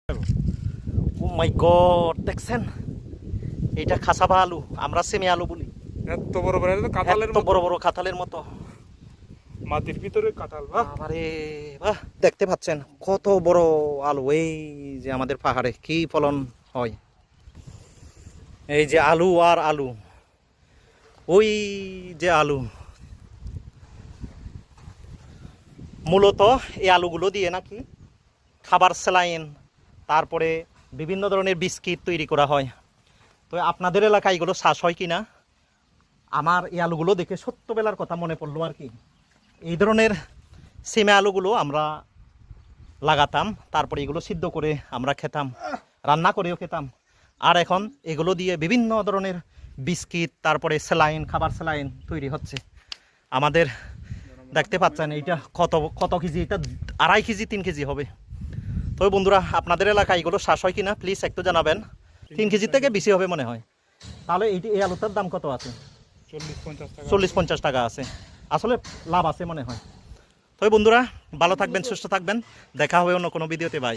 ও মাই god, দেখছেন এটা খাসাবা আলু, আমরা সেমি আলু বলি। এত বড় বড় তো কাঁঠালের এত মতো, বড় বড় কাঁঠালের মতো। মাটির ভিতরে কাঁঠাল। বাহ আরে বাহ, দেখতে পাচ্ছেন কত বড় আলু। এই যে আমাদের পাহাড়ে কি ফলন হয়, এই যে আলু আর আলু, ওই যে আলু। মূলত এই আলুগুলো দিয়ে নাকি খাবার স্যালাইন, তারপরে বিভিন্ন ধরনের বিস্কিট তৈরি করা হয়। তো আপনাদের এলাকায় এগুলো চাষ হয় কি না? আমার এই আলুগুলো দেখে সত্যবেলার কথা মনে পড়লো আর কি। এই ধরনের সিমে আলুগুলো আমরা লাগাতাম, তারপরে এগুলো সিদ্ধ করে আমরা খেতাম, রান্না করেও খেতাম। আর এখন এগুলো দিয়ে বিভিন্ন ধরনের বিস্কিট, তারপরে স্যালাইন, খাবার স্যালাইন তৈরি হচ্ছে। আমাদের দেখতে পাচ্ছেন এইটা কত কত কেজি, এটা 2.5 কেজি 3 কেজি হবে। তবে বন্ধুরা, আপনাদের এলাকায় এগুলো চাষ হয় কিনা প্লিজ একটু জানাবেন। 3 কেজির থেকে বেশি হবে মনে হয়। তাহলে এই আলুটার দাম কত আছে? 40-50 টাকা আছে। আসলে লাভ আছে মনে হয়। তবে বন্ধুরা, ভালো থাকবেন, সুস্থ থাকবেন, দেখা হবে অন্য কোনো ভিডিওতে। বাই।